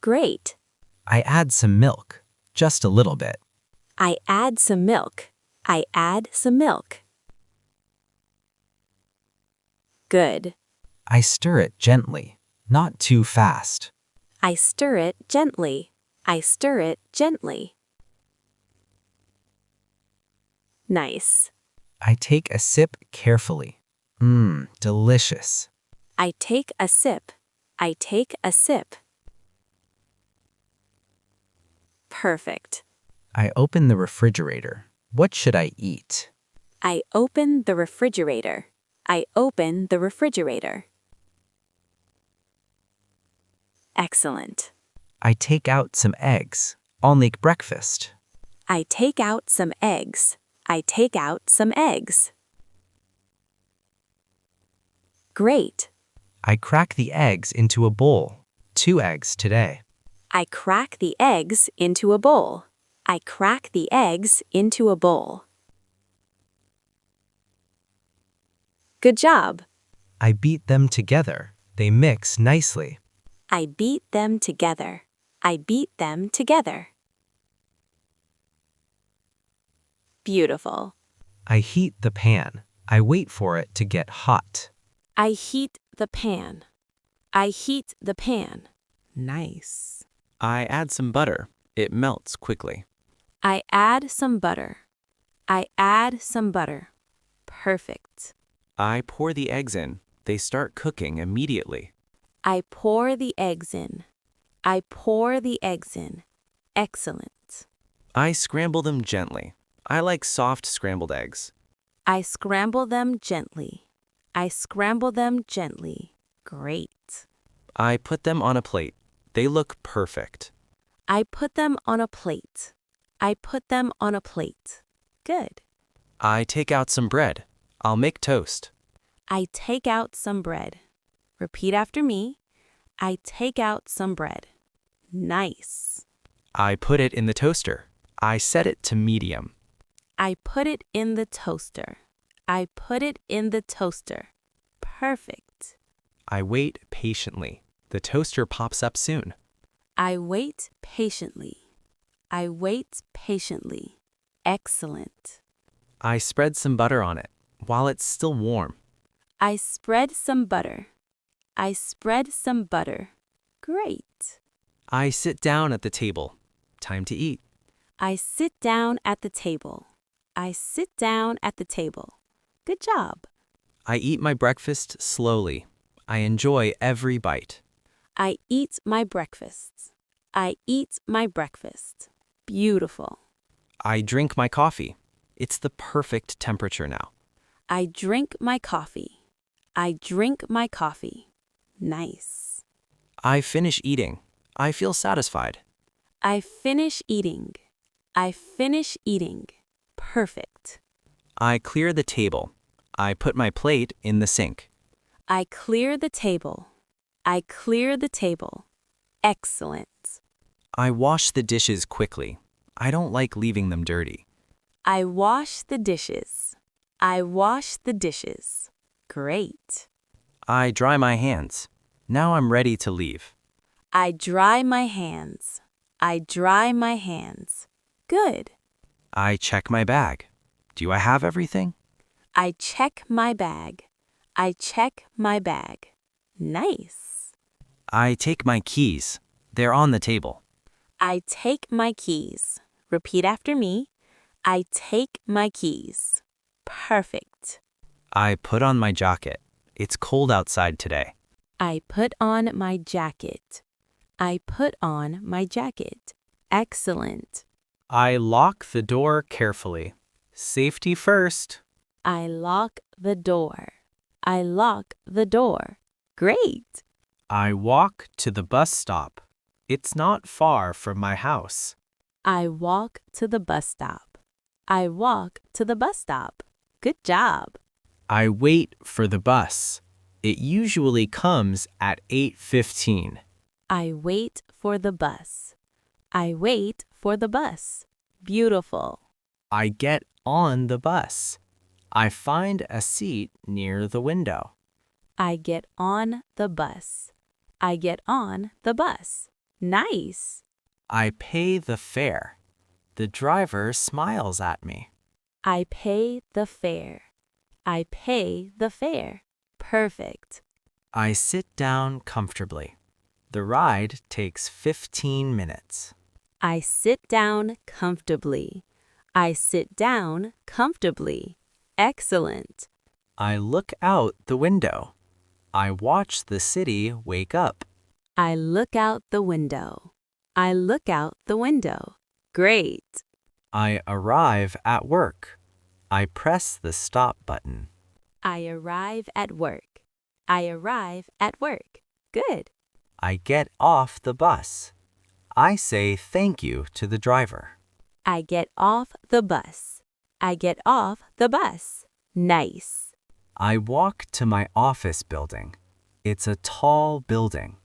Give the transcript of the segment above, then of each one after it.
Great. I add some milk, just a little bit. I add some milk. I add some milk. Good. I stir it gently, not too fast. I stir it gently. I stir it gently. Nice. I take a sip carefully. Delicious. I take a sip. I take a sip. Perfect. I open the refrigerator. What should I eat? I open the refrigerator. I open the refrigerator. Excellent. I take out some eggs. I'll make breakfast. I take out some eggs. I take out some eggs. Great. I crack the eggs into a bowl. 2 eggs today. I crack the eggs into a bowl. I crack the eggs into a bowl. Good job. I beat them together. They mix nicely. I beat them together. I beat them together. Beautiful. I heat the pan. I wait for it to get hot. I heat the pan. I heat the pan. Nice. I add some butter. It melts quickly. I add some butter. I add some butter. Perfect. I pour the eggs in. They start cooking immediately. I pour the eggs in. I pour the eggs in. Excellent. I scramble them gently. I like soft scrambled eggs. I scramble them gently. I scramble them gently. Great. I put them on a plate. They look perfect. I put them on a plate. I put them on a plate. Good. I take out some bread. I'll make toast. I take out some bread. Repeat after me. I take out some bread. Nice. I put it in the toaster. I set it to medium. I put it in the toaster. I put it in the toaster. Perfect. I wait patiently. The toaster pops up soon. I wait patiently. I wait patiently. Excellent. I spread some butter on it while it's still warm. I spread some butter. I spread some butter. Great. I sit down at the table. Time to eat. I sit down at the table. I sit down at the table. Good job. I eat my breakfast slowly. I enjoy every bite. I eat my breakfast. I eat my breakfast. Beautiful. I drink my coffee. It's the perfect temperature now. I drink my coffee. I drink my coffee. Nice. I finish eating. I feel satisfied. I finish eating. I finish eating. Perfect. I clear the table. I put my plate in the sink. I clear the table. I clear the table. Excellent. I wash the dishes quickly. I don't like leaving them dirty. I wash the dishes. I wash the dishes. Great. I dry my hands. Now I'm ready to leave. I dry my hands. I dry my hands. Good. I check my bag. Do I have everything? I check my bag. I check my bag. Nice. I take my keys. They're on the table. I take my keys. Repeat after me. I take my keys. Perfect. I put on my jacket. It's cold outside today. I put on my jacket. I put on my jacket. Excellent. I lock the door carefully. Safety first. I lock the door. I lock the door. Great. I walk to the bus stop. It's not far from my house. I walk to the bus stop. I walk to the bus stop. Good job. I wait for the bus. It usually comes at 8:15. I wait for the bus. I wait for the bus. Beautiful. I get on the bus. I find a seat near the window. I get on the bus. I get on the bus. Nice. I pay the fare. The driver smiles at me. I pay the fare. I pay the fare. Perfect. I sit down comfortably. The ride takes 15 minutes. I sit down comfortably. I sit down comfortably. Excellent. I look out the window. I watch the city wake up. I look out the window. I look out the window. Great. I arrive at work. I press the stop button. I arrive at work. I arrive at work. Good. I get off the bus. I say thank you to the driver. I get off the bus. I get off the bus. Nice. I walk to my office building. It's a tall building.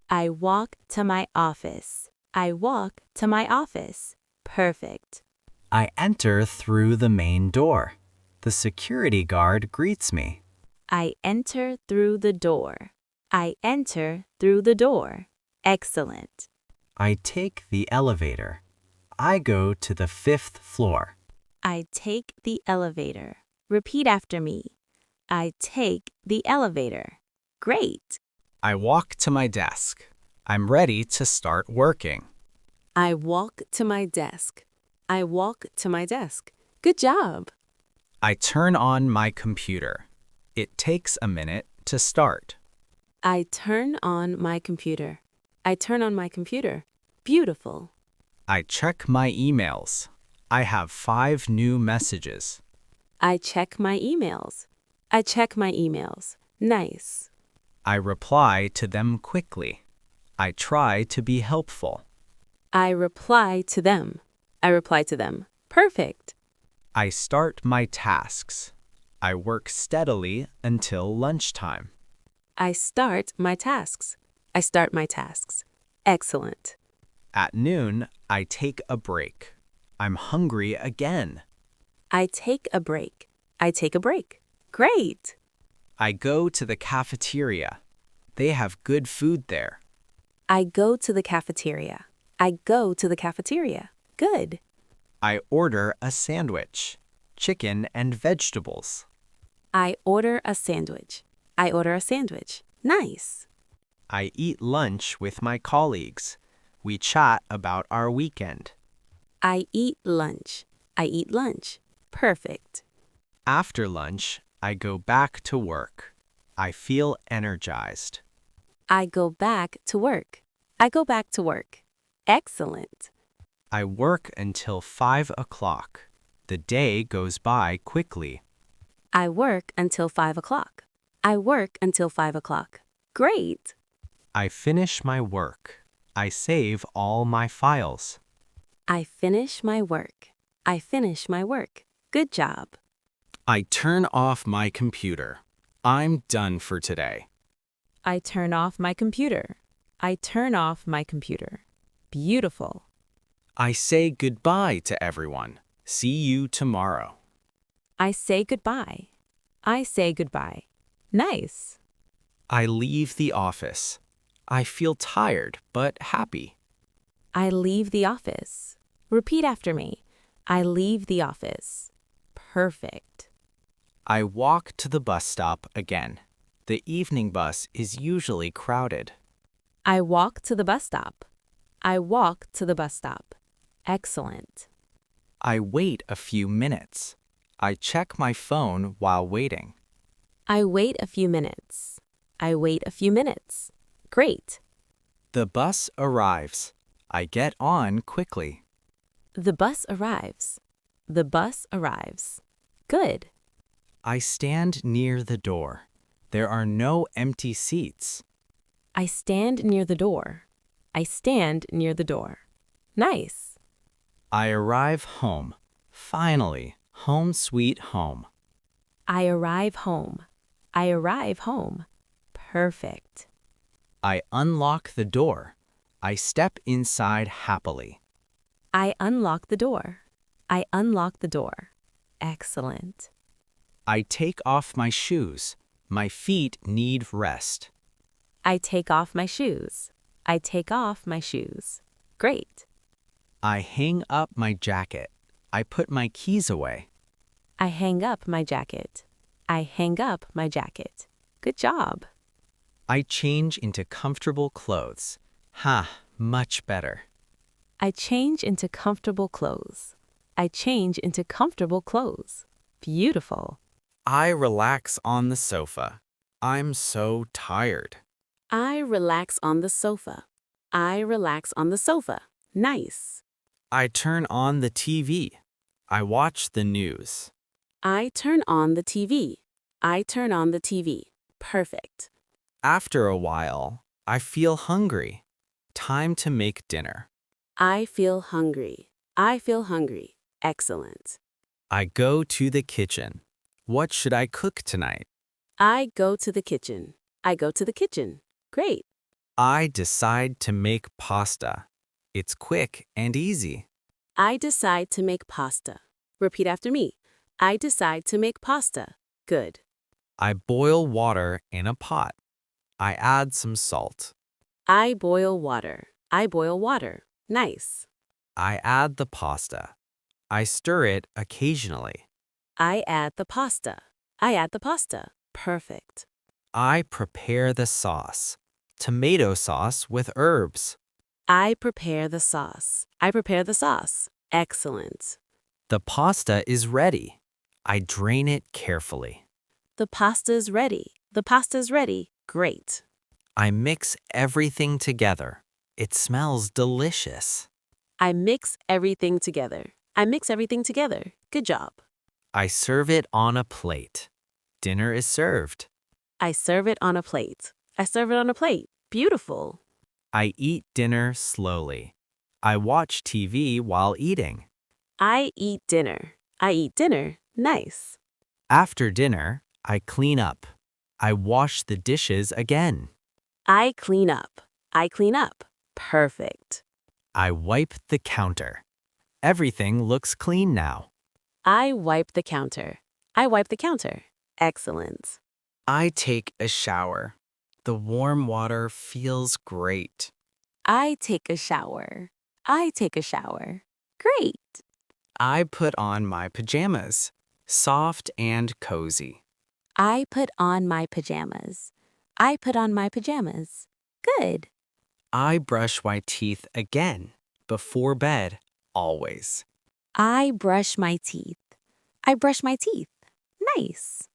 I walk to my office. I walk to my office. Perfect. I enter through the main door. The security guard greets me. I enter through the door. I enter through the door. Excellent. I take the elevator. I go to the 5th floor. I take the elevator. Repeat after me. I take the elevator. Great. I walk to my desk. I'm ready to start working. I walk to my desk. I walk to my desk. Good job. I turn on my computer. It takes a minute to start. I turn on my computer. I turn on my computer. Beautiful. I check my emails. I have 5 new messages. I check my emails. I check my emails. Nice. I reply to them quickly. I try to be helpful. I reply to them. I reply to them. Perfect. I start my tasks. I work steadily until lunchtime. I start my tasks. I start my tasks. Excellent. At noon, I take a break. I'm hungry again. I take a break. I take a break. Great. I go to the cafeteria. They have good food there. I go to the cafeteria. I go to the cafeteria. Good. I order a sandwich, chicken and vegetables. I order a sandwich. I order a sandwich. Nice. I eat lunch with my colleagues. We chat about our weekend. I eat lunch. I eat lunch. Perfect. After lunch, I go back to work. I feel energized. I go back to work. I go back to work. Excellent. I work until 5 o'clock. The day goes by quickly. I work until 5 o'clock. I work until 5 o'clock. Great. I finish my work. I save all my files. I finish my work. I finish my work. Good job. I turn off my computer. I'm done for today. I turn off my computer. I turn off my computer. Beautiful. I say goodbye to everyone. See you tomorrow. I say goodbye. I say goodbye. Nice. I leave the office. I feel tired but happy. I leave the office. Repeat after me. I leave the office. Perfect. I walk to the bus stop again. The evening bus is usually crowded. I walk to the bus stop. I walk to the bus stop. Excellent. I wait a few minutes. I check my phone while waiting. I wait a few minutes. I wait a few minutes. Great. The bus arrives. I get on quickly. The bus arrives. The bus arrives. Good. I stand near the door. There are no empty seats. I stand near the door. I stand near the door. Nice. I arrive home. Finally, home sweet home. I arrive home. I arrive home. Perfect. I unlock the door. I step inside happily. I unlock the door. I unlock the door. Excellent. I take off my shoes. My feet need rest. I take off my shoes. I take off my shoes. Great. I hang up my jacket. I put my keys away. I hang up my jacket. I hang up my jacket. Good job. I change into comfortable clothes. Ha, much better. I change into comfortable clothes. I change into comfortable clothes. Beautiful. I relax on the sofa. I'm so tired. I relax on the sofa. I relax on the sofa. Nice. I turn on the TV. I watch the news. I turn on the TV. I turn on the TV. Perfect. After a while, I feel hungry. Time to make dinner. I feel hungry. I feel hungry. Excellent. I go to the kitchen. What should I cook tonight? I go to the kitchen. I go to the kitchen. Great. I decide to make pasta. It's quick and easy. I decide to make pasta. Repeat after me. I decide to make pasta. Good. I boil water in a pot. I add some salt. I boil water. I boil water. Nice. I add the pasta. I stir it occasionally. I add the pasta. I add the pasta. Perfect. I prepare the sauce. Tomato sauce with herbs. I prepare the sauce. I prepare the sauce. Excellent. The pasta is ready. I drain it carefully. The pasta is ready. The pasta is ready. Great. I mix everything together. It smells delicious. I mix everything together. I mix everything together. Good job. I serve it on a plate. Dinner is served. I serve it on a plate. I serve it on a plate. Beautiful. I eat dinner slowly. I watch TV while eating. I eat dinner. I eat dinner. Nice. After dinner, I clean up. I wash the dishes again. I clean up. I clean up. Perfect. I wipe the counter. Everything looks clean now. I wipe the counter. I wipe the counter. Excellent. I take a shower. The warm water feels great. I take a shower. I take a shower. Great. I put on my pajamas. Soft and cozy. I put on my pajamas. I put on my pajamas. Good. I brush my teeth again. Before bed, always. I brush my teeth. I brush my teeth. Nice.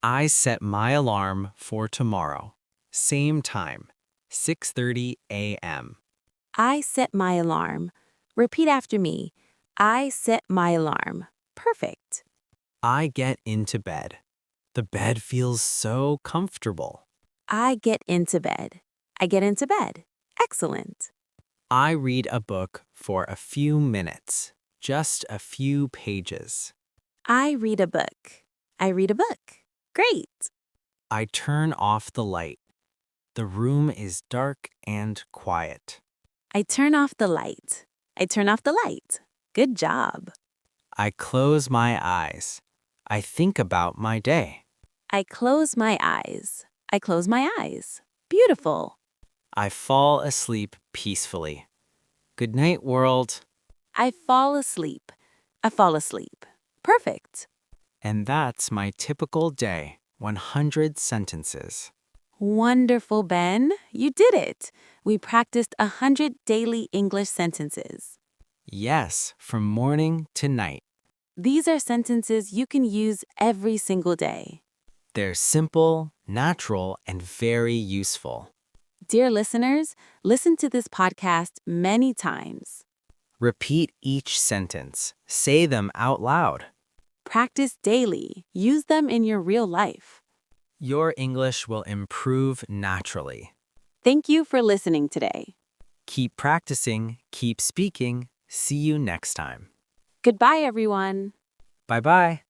I set my alarm for tomorrow. Same time, 6:30 a.m. I set my alarm. Repeat after me. I set my alarm. Perfect. I get into bed. The bed feels so comfortable. I get into bed. I get into bed. Excellent. I read a book for a few minutes, just a few pages. I read a book. I read a book. Great. I turn off the light. The room is dark and quiet. I turn off the light. I turn off the light. Good job. I close my eyes. I think about my day. I close my eyes. I close my eyes. Beautiful. I fall asleep peacefully. Good night, world. I fall asleep. I fall asleep. Perfect. And that's my typical day, 100 sentences. Wonderful, Ben. You did it. We practiced 100 daily English sentences. Yes, from morning to night. These are sentences you can use every single day. They're simple, natural, and very useful. Dear listeners, listen to this podcast many times. Repeat each sentence. Say them out loud. Practice daily. Use them in your real life. Your English will improve naturally. Thank you for listening today. Keep practicing, keep speaking. See you next time. Goodbye, everyone. Bye-bye.